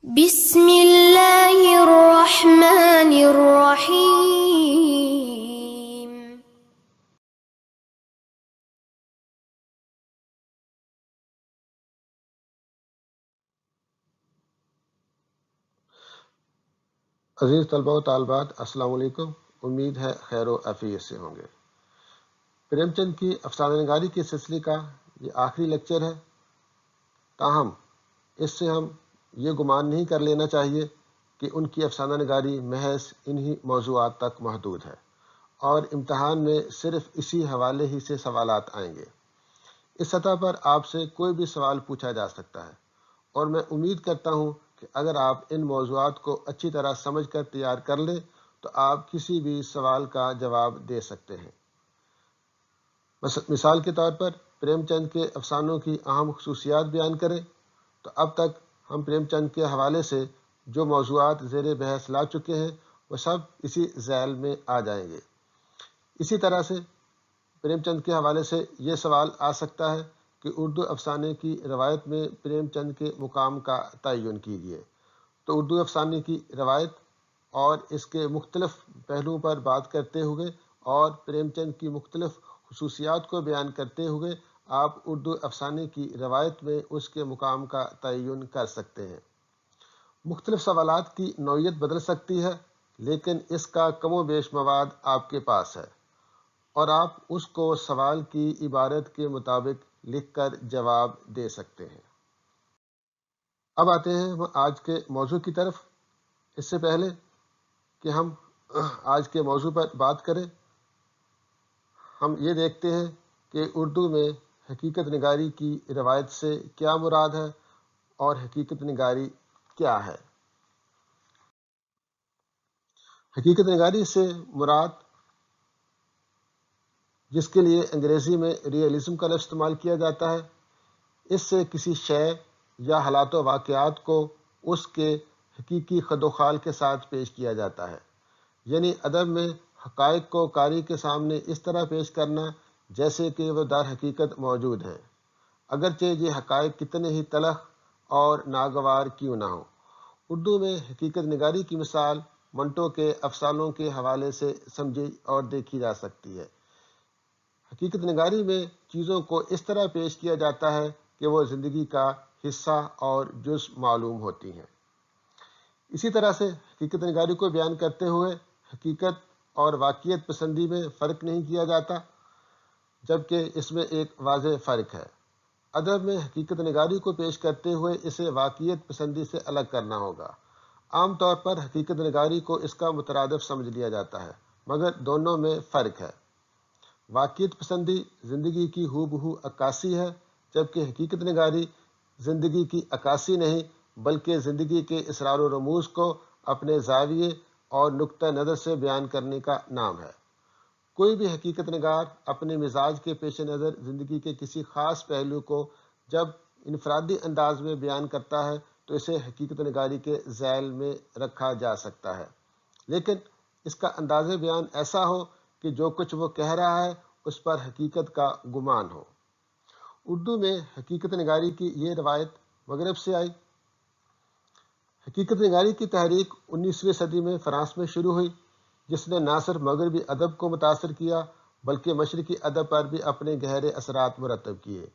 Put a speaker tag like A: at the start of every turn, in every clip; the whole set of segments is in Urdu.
A: بسم اللہ الرحمن الرحیم۔
B: عزیز طلبہ و طالبات، السلام علیکم۔ امید ہے خیر و عافیت سے ہوں گے۔ پریم چند کی افسانہ نگاری کے سلسلے کا یہ آخری لیکچر ہے، تاہم اس سے ہم یہ گمان نہیں کر لینا چاہیے کہ ان کی افسانہ نگاری محض انہی موضوعات تک محدود ہے اور امتحان میں صرف اسی حوالے ہی سے سوالات آئیں گے۔ اس سطح پر آپ سے کوئی بھی سوال پوچھا جا سکتا ہے، اور میں امید کرتا ہوں کہ اگر آپ ان موضوعات کو اچھی طرح سمجھ کر تیار کر لیں تو آپ کسی بھی سوال کا جواب دے سکتے ہیں۔ مثال کے طور پر پریم چند کے افسانوں کی اہم خصوصیات بیان کریں تو اب تک ہم پریم چند کے حوالے سے جو موضوعات زیر بحث لا چکے ہیں وہ سب اسی ذیل میں آ جائیں گے۔ اسی طرح سے پریم چند کے حوالے سے یہ سوال آ سکتا ہے کہ اردو افسانے کی روایت میں پریم چند کے مقام کا تعین کیجیے۔ تو اردو افسانے کی روایت اور اس کے مختلف پہلوؤں پر بات کرتے ہوئے اور پریم چند کی مختلف خصوصیات کو بیان کرتے ہوئے آپ اردو افسانے کی روایت میں اس کے مقام کا تعین کر سکتے ہیں۔ مختلف سوالات کی نوعیت بدل سکتی ہے، لیکن اس کا کم و بیش مواد آپ کے پاس ہے اور آپ اس کو سوال کی عبارت کے مطابق لکھ کر جواب دے سکتے ہیں۔ اب آتے ہیں ہم آج کے موضوع کی طرف۔ اس سے پہلے کہ ہم آج کے موضوع پر بات کریں، ہم یہ دیکھتے ہیں کہ اردو میں حقیقت نگاری کی روایت سے کیا مراد ہے اور حقیقت نگاری کیا ہے۔ حقیقت نگاری سے مراد، جس کے لیے انگریزی میں ریئلزم کا لفظ استعمال کیا جاتا ہے، اس سے کسی شے یا حالات و واقعات کو اس کے حقیقی خد و خال کے ساتھ پیش کیا جاتا ہے، یعنی ادب میں حقائق کو قاری کے سامنے اس طرح پیش کرنا جیسے کہ وہ در حقیقت موجود ہیں، اگرچہ یہ حقائق کتنے ہی تلخ اور ناگوار کیوں نہ ہوں۔ اردو میں حقیقت نگاری کی مثال منٹو کے افسانوں کے حوالے سے سمجھی اور دیکھی جا سکتی ہے۔ حقیقت نگاری میں چیزوں کو اس طرح پیش کیا جاتا ہے کہ وہ زندگی کا حصہ اور جزء معلوم ہوتی ہیں۔ اسی طرح سے حقیقت نگاری کو بیان کرتے ہوئے حقیقت اور واقعیت پسندی میں فرق نہیں کیا جاتا، جبکہ اس میں ایک واضح فرق ہے۔ ادب میں حقیقت نگاری کو پیش کرتے ہوئے اسے واقعیت پسندی سے الگ کرنا ہوگا۔ عام طور پر حقیقت نگاری کو اس کا مترادف سمجھ لیا جاتا ہے، مگر دونوں میں فرق ہے۔ واقعیت پسندی زندگی کی ہو بہو عکاسی ہے، جبکہ حقیقت نگاری زندگی کی عکاسی نہیں بلکہ زندگی کے اسرار و رموز کو اپنے زاویے اور نقطہ نظر سے بیان کرنے کا نام ہے۔ کوئی بھی حقیقت نگار اپنے مزاج کے پیش نظر زندگی کے کسی خاص پہلو کو جب انفرادی انداز میں بیان کرتا ہے تو اسے حقیقت نگاری کے ذیل میں رکھا جا سکتا ہے، لیکن اس کا انداز بیان ایسا ہو کہ جو کچھ وہ کہہ رہا ہے اس پر حقیقت کا گمان ہو۔ اردو میں حقیقت نگاری کی یہ روایت مغرب سے آئی۔ حقیقت نگاری کی تحریک 19ویں صدی میں فرانس میں شروع ہوئی، جس نے نہ صرف مغربی ادب کو متاثر کیا بلکہ مشرقی ادب پر بھی اپنے گہرے اثرات مرتب کیے۔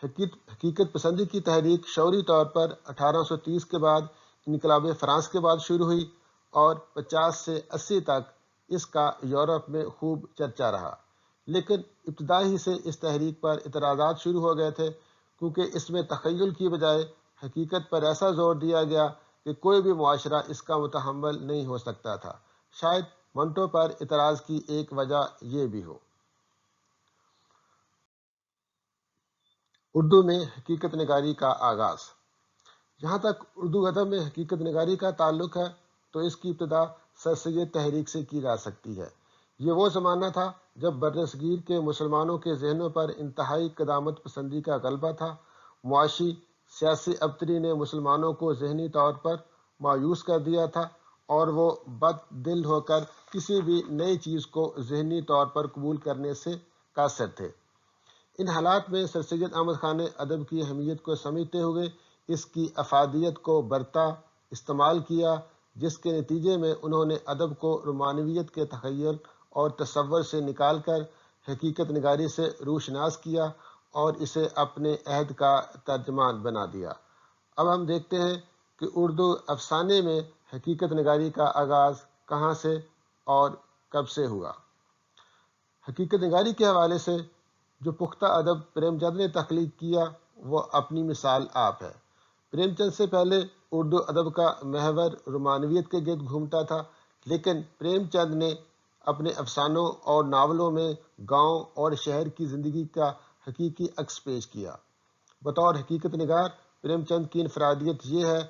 B: حقیقت پسندی کی تحریک شعوری طور پر 1830 کے بعد انقلاب فرانس کے بعد شروع ہوئی اور 50 سے 80 تک اس کا یورپ میں خوب چرچا رہا، لیکن ابتدا ہی سے اس تحریک پر اعتراضات شروع ہو گئے تھے، کیونکہ اس میں تخیل کی بجائے حقیقت پر ایسا زور دیا گیا کہ کوئی بھی معاشرہ اس کا متحمل نہیں ہو سکتا تھا۔ شاید منٹو پر اعتراض کی ایک وجہ یہ بھی ہو۔ اردو میں حقیقت نگاری کا آغاز۔ جہاں تک اردو ادب میں حقیقت نگاری کا تعلق ہے تو اس کی ابتدا سر سید تحریک سے کی جا سکتی ہے۔ یہ وہ زمانہ تھا جب برصغیر کے مسلمانوں کے ذہنوں پر انتہائی قدامت پسندی کا غلبہ تھا۔ معاشی سیاسی ابتری نے مسلمانوں کو ذہنی طور پر مایوس کر دیا تھا اور وہ بد دل ہو کر کسی بھی نئی چیز کو ذہنی طور پر قبول کرنے سے قاصر تھے۔ ان حالات میں سر سید احمد خان نے ادب کی اہمیت کو سمجھتے ہوئے اس کی افادیت کو برتا استعمال کیا، جس کے نتیجے میں انہوں نے ادب کو رومانویت کے تخیل اور تصور سے نکال کر حقیقت نگاری سے روشناس کیا اور اسے اپنے عہد کا ترجمان بنا دیا۔ اب ہم دیکھتے ہیں کہ اردو افسانے میں حقیقت نگاری کا آغاز کہاں سے اور کب سے ہوا۔ حقیقت نگاری کے حوالے سے جو پختہ ادب پریم چند نے تخلیق کیا وہ اپنی مثال آپ ہے۔ پریم چند سے پہلے اردو ادب کا محور رومانویت کے گرد گھومتا تھا، لیکن پریم چند نے اپنے افسانوں اور ناولوں میں گاؤں اور شہر کی زندگی کا حقیقی عکس پیش کیا۔ بطور حقیقت نگار پریم چند کی انفرادیت یہ ہے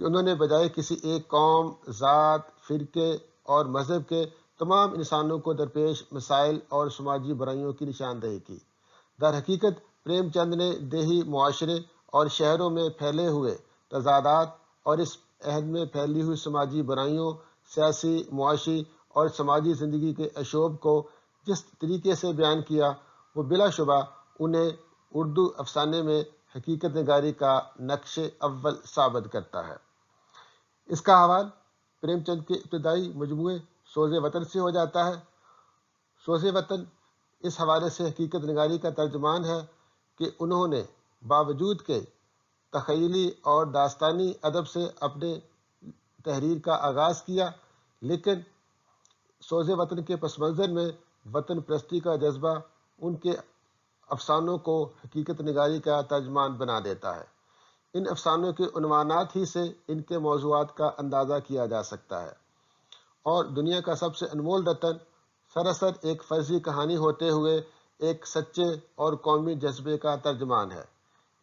B: کہ انہوں نے بجائے کسی ایک قوم، ذات، فرقے اور مذہب کے تمام انسانوں کو درپیش مسائل اور سماجی برائیوں کی نشاندہی کی۔ در حقیقت پریم چند نے دیہی معاشرے اور شہروں میں پھیلے ہوئے تضادات اور اس عہد میں پھیلی ہوئی سماجی برائیوں، سیاسی، معاشی اور سماجی زندگی کے عشوب کو جس طریقے سے بیان کیا وہ بلا شبہ انہیں اردو افسانے میں حقیقت نگاری کا نقش اول ثابت کرتا ہے۔ اس کا حوال پریم چند کے ابتدائی مجموعے سوز وطن سے ہو جاتا ہے۔ سوز وطن اس حوالے سے حقیقت نگاری کا ترجمان ہے کہ انہوں نے باوجود کہ تخیلی اور داستانی ادب سے اپنے تحریر کا آغاز کیا، لیکن سوز وطن کے پس منظر میں وطن پرستی کا جذبہ ان کے افسانوں کو حقیقت نگاری کا ترجمان بنا دیتا ہے۔ ان افسانوں کے عنوانات ہی سے ان کے موضوعات کا اندازہ کیا جا سکتا ہے، اور دنیا کا سب سے انمول رتن سراسر ایک فرضی کہانی ہوتے ہوئے ایک سچے اور قومی جذبے کا ترجمان ہے۔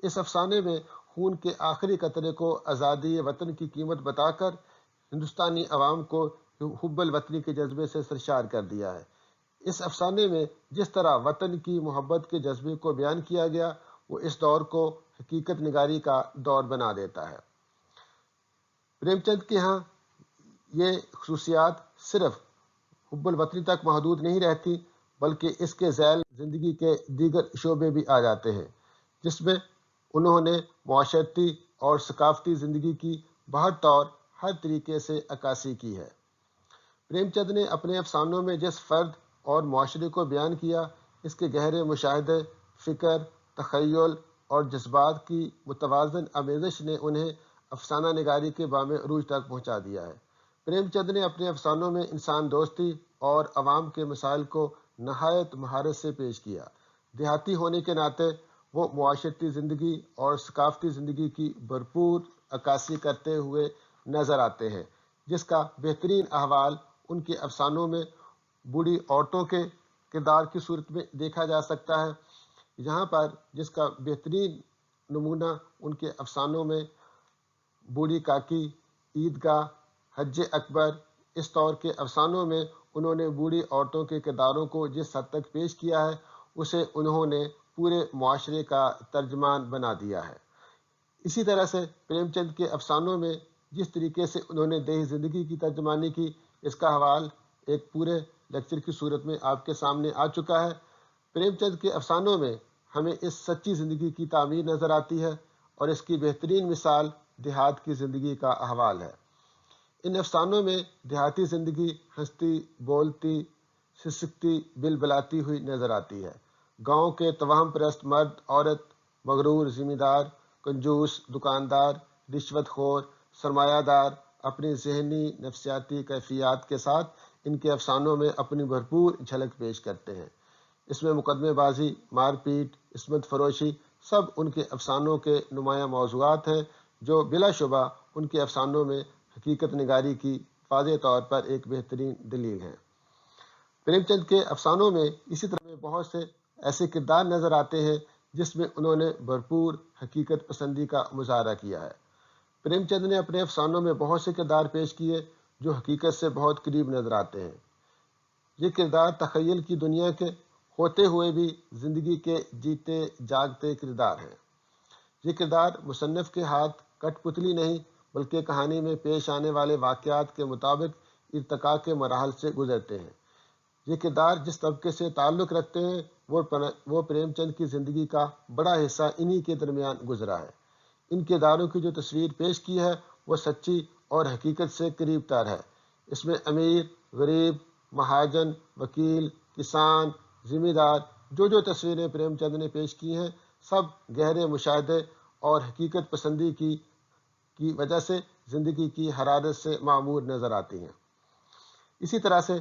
B: اس افسانے میں خون کے آخری قطرے کو آزادی وطن کی قیمت بتا کر ہندوستانی عوام کو حب الوطنی کے جذبے سے سرشار کر دیا ہے۔ اس افسانے میں جس طرح وطن کی محبت کے جذبے کو بیان کیا گیا وہ اس دور کو حقیقت نگاری کا دور بنا دیتا ہے۔ پریم چند کے ہاں یہ خصوصیات صرف حب الوطنی تک محدود نہیں رہتی، بلکہ اس کے ذیل زندگی کے دیگر شعبے بھی آ جاتے ہیں، جس میں انہوں نے معاشرتی اور ثقافتی زندگی کی بہر طور ہر طریقے سے عکاسی کی ہے۔ پریم چند نے اپنے افسانوں میں جس فرد اور معاشرے کو بیان کیا، اس کے گہرے مشاہدے، فکر، تخیل اور جذبات کی متوازن آمیزش نے انہیں افسانہ نگاری کے بام عروج تک پہنچا دیا ہے۔ پریم چند نے اپنے افسانوں میں انسان دوستی اور عوام کے مسائل کو نہایت مہارت سے پیش کیا۔ دیہاتی ہونے کے ناطے وہ معاشرتی زندگی اور ثقافتی زندگی کی بھرپور عکاسی کرتے ہوئے نظر آتے ہیں، جس کا بہترین احوال ان کے افسانوں میں بوڑھی عورتوں کے کردار کی صورت میں دیکھا جا سکتا ہے۔ یہاں پر جس کا بہترین نمونہ ان کے افسانوں میں بوڑھی کاکی، عیدگاہ، حج اکبر، اس طور کے افسانوں میں انہوں نے بوڑھی عورتوں کے کرداروں کو جس حد تک پیش کیا ہے اسے انہوں نے پورے معاشرے کا ترجمان بنا دیا ہے۔ اسی طرح سے پریم چند کے افسانوں میں جس طریقے سے انہوں نے دیہی زندگی کی ترجمانی کی، اس کا حوال ایک پورے لیکچر کی صورت میں آپ کے سامنے آ چکا ہے۔ پریم چند کے افسانوں میں ہمیں اس سچی زندگی کی تعمیر نظر آتی ہے، اور اس کی بہترین مثال دیہات کی زندگی کا احوال ہے۔ ان افسانوں میں دیہاتی زندگی ہنستی، بولتی، سسکتی، بلبلاتی ہوئی نظر آتی ہے۔ گاؤں کے توہم پرست مرد، عورت، مغرور زمیندار، کنجوس دکاندار، رشوت خور، سرمایہ دار اپنی ذہنی نفسیاتی کیفیات کے ساتھ ان کے افسانوں میں اپنی بھرپور جھلک پیش کرتے ہیں۔ اس میں مقدمے بازی، مار پیٹ، عصمت فروشی سب ان کے افسانوں کے نمایاں موضوعات ہیں، جو بلا شبہ ان کے افسانوں میں حقیقت نگاری کی واضح طور پر ایک بہترین دلیل ہے۔ پریم چند کے افسانوں میں اسی طرح میں بہت سے ایسے کردار نظر آتے ہیں جس میں انہوں نے بھرپور حقیقت پسندی کا مظاہرہ کیا ہے۔ پریم چند نے اپنے افسانوں میں بہت سے کردار پیش کیے جو حقیقت سے بہت قریب نظر آتے ہیں۔ یہ کردار تخیل کی دنیا کے ہوتے ہوئے بھی زندگی کے جیتے جاگتے کردار ہیں۔ یہ کردار مصنف کے ہاتھ کٹ پتلی نہیں، بلکہ کہانی میں پیش آنے والے واقعات کے مطابق ارتقاء کے مراحل سے گزرتے ہیں۔ یہ کردار جس طبقے سے تعلق رکھتے ہیں وہ پریم چند کی زندگی کا بڑا حصہ انہی کے درمیان گزرا ہے۔ ان کرداروں کی جو تصویر پیش کی ہے وہ سچی اور حقیقت سے قریب تر ہے۔ اس میں امیر، غریب، مہاجن، وکیل، کسان، ذمہ دار، جو تصویریں پریم چند نے پیش کی ہیں، سب گہرے مشاہدے اور حقیقت پسندی کی وجہ سے زندگی کی حرارت سے معمور نظر آتی ہیں۔ اسی طرح سے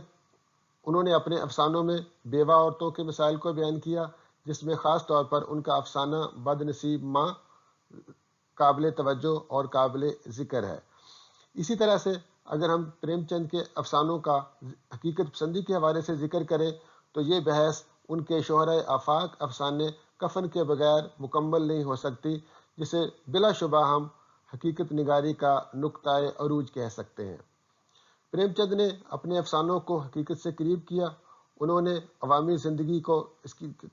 B: انہوں نے اپنے افسانوں میں بیوہ عورتوں کے مسائل کو بیان کیا، جس میں خاص طور پر ان کا افسانہ بد نصیب ماں قابل توجہ اور قابل ذکر ہے۔ اسی طرح سے اگر ہم پریم چند کے افسانوں کا حقیقت پسندی کے حوالے سے ذکر کریں تو یہ بحث ان کے شہرۂ آفاق افسانے کفن کے بغیر مکمل نہیں ہو سکتی، جسے بلا شبہ ہم حقیقت نگاری کا نقطۂ عروج کہہ سکتے ہیں۔ پریم چند نے اپنے افسانوں کو حقیقت سے قریب کیا۔ انہوں نے عوامی زندگی کو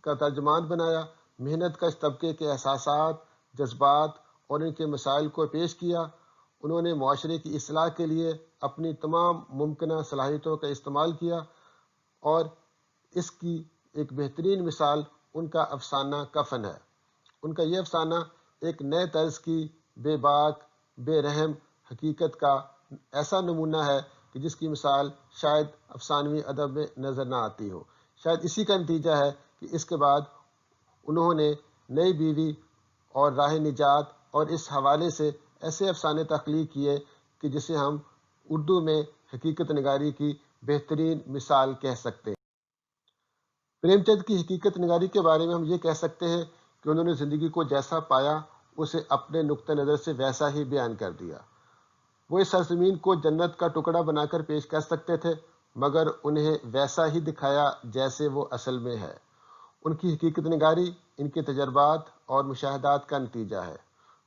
B: کا ترجمان بنایا، محنت کش طبقے کے احساسات، جذبات اور ان کے مسائل کو پیش کیا۔ انہوں نے معاشرے کی اصلاح کے لیے اپنی تمام ممکنہ صلاحیتوں کا استعمال کیا، اور اس کی ایک بہترین مثال ان کا افسانہ کفن ہے۔ ان کا یہ افسانہ ایک نئے طرز کی بے باک، بے رحم حقیقت کا ایسا نمونہ ہے کہ جس کی مثال شاید افسانوی ادب میں نظر نہ آتی ہو۔ شاید اسی کا نتیجہ ہے کہ اس کے بعد انہوں نے نئی بیوی اور راہ نجات اور اس حوالے سے ایسے افسانے تخلیق کیے کہ جسے ہم اردو میں حقیقت نگاری کی بہترین مثال کہہ سکتے ہیں۔ پریم چند کی حقیقت نگاری کے بارے میں ہم یہ کہہ سکتے ہیں کہ انہوں نے زندگی کو جیسا پایا اسے اپنے نقطہ نظر سے ویسا ہی بیان کر دیا۔ وہ اس سرزمین کو جنت کا ٹکڑا بنا کر پیش کر سکتے تھے، مگر انہیں ویسا ہی دکھایا جیسے وہ اصل میں ہے۔ ان کی حقیقت نگاری ان کے تجربات اور مشاہدات کا نتیجہ ہے۔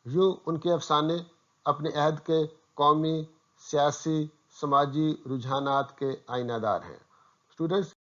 B: یوں ان کے افسانے اپنے عہد کے قومی، سیاسی، سماجی رجحانات کے آئینہ دار ہیں۔ اسٹوڈنٹس،